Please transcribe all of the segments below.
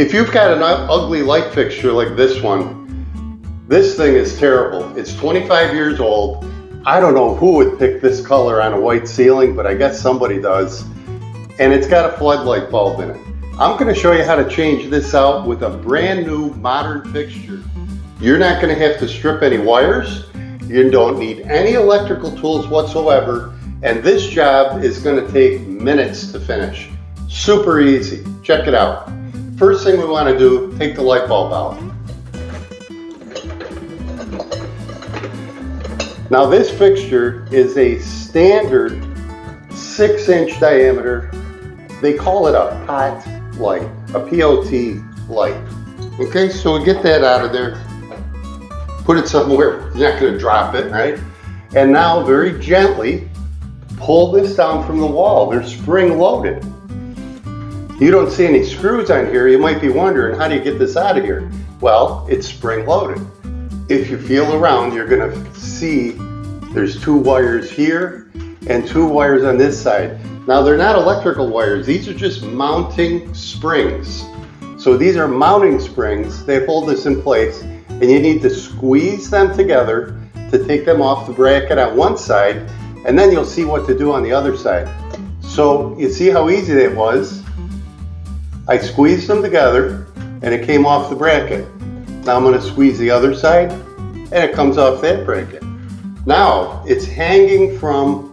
If you've got an ugly light fixture like this one, this thing is terrible. It's 25 years old. I don't know who would pick this color on a white ceiling, but I guess somebody does. And it's got a floodlight bulb in it. I'm going to show you how to change this out with a brand new modern fixture. You're not going to have to strip any wires. You don't need any electrical tools whatsoever. And this job is going to take minutes to finish. Super easy. Check it out. First thing we want to do, take the light bulb out. Now this fixture is a standard 6-inch diameter. They call it a pot light, a POT light. Okay, so we get that out of there. Put it somewhere, you're not going to drop it, right? And now very gently pull this down from the wall. They're spring loaded. You don't see any screws on here. You might be wondering, how do you get this out of here? Well, it's spring loaded. If you feel around, you're going to see there's 2 wires here and 2 wires on this side. Now they're not electrical wires. These are just mounting springs. So these are mounting springs. They hold this in place, and you need to squeeze them together to take them off the bracket on one side, and then you'll see what to do on the other side. So you see how easy that was? I squeezed them together and it came off the bracket. Now I'm going to squeeze the other side and it comes off that bracket. Now it's hanging from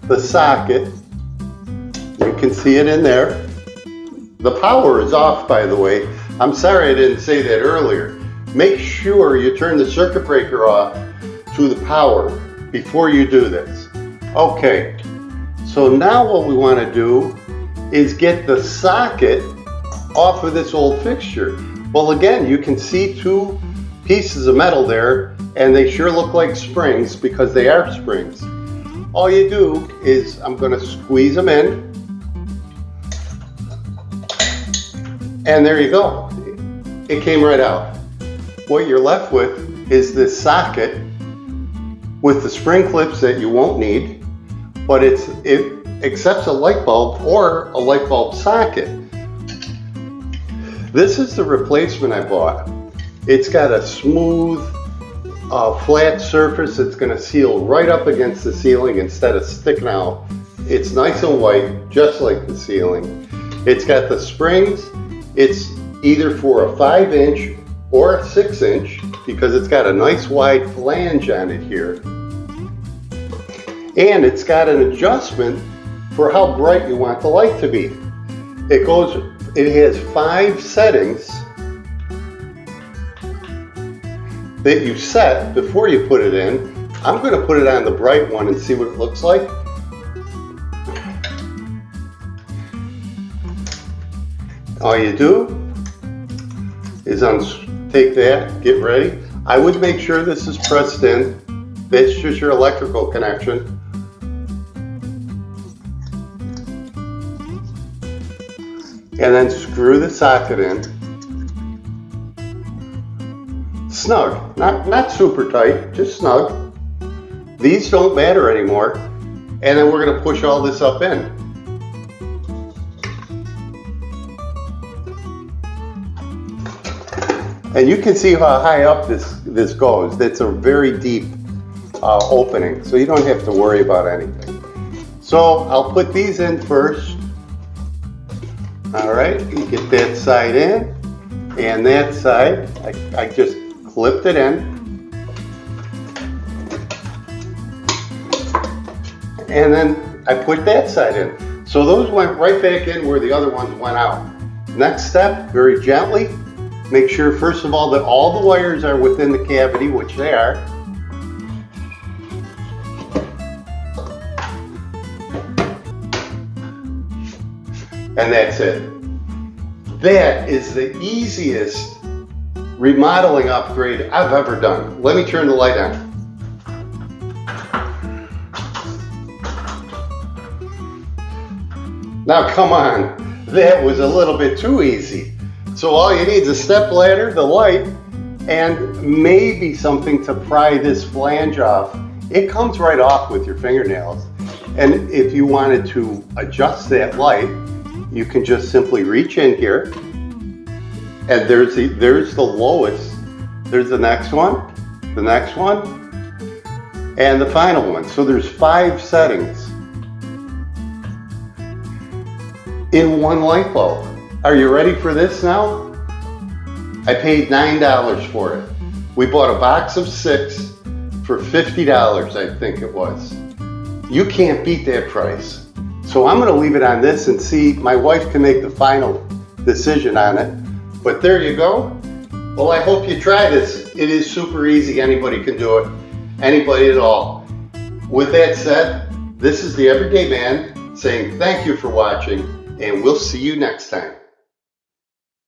the socket. You can see it in there. The power is off, by the way. I'm sorry I didn't say that earlier. Make sure you turn the circuit breaker off to the power before you do this. Okay, so now what we want to do is get the socket off of this old fixture. Well, again, you can see 2 pieces of metal there, and they sure look like springs because they are springs. All you do is, I'm going to squeeze them in, and there you go. It came right out. What you're left with is this socket with the spring clips that you won't need, but it accepts a light bulb or a light bulb socket. This is the replacement I bought. It's got a smooth, flat surface. It's going to seal right up against the ceiling instead of sticking out. It's nice and white, just like the ceiling. It's got the springs. It's either for a 5-inch or a 6-inch because it's got a nice wide flange on it here. And it's got an adjustment for how bright you want the light to be. It has 5 settings that you set before you put it in. I'm going to put it on the bright one and see what it looks like. All you do is take that, get ready. I would make sure this is pressed in. That's just your electrical connection. And then screw the socket in. Snug, not super tight, just snug. These don't matter anymore. And then we're going to push all this up in. And you can see how high up this goes. It's a very deep opening, so you don't have to worry about anything. So I'll put these in first. All right, you get that side in, and that side, I just clipped it in. And then I put that side in. So those went right back in where the other ones went out. Next step, very gently, make sure first of all that all the wires are within the cavity, which they are. And that's it. That is the easiest remodeling upgrade I've ever done. Let me turn the light on. Now come on, that was a little bit too easy. So all you need is a step ladder, the light, and maybe something to pry this flange off. It comes right off with your fingernails. And if you wanted to adjust that light, you can just simply reach in here And there's the lowest. There's the next one, and the final one. So there's 5 settings in one light bulb. Are you ready for this now? I paid $9 for it. We bought a box of 6 for $50, I think it was. You can't beat that price. So I'm gonna leave it on this and see, my wife can make the final decision on it. But there you go. Well, I hope you try this. It is super easy. Anybody can do it. Anybody at all. With that said, this is the Everyday Man saying thank you for watching, and we'll see you next time.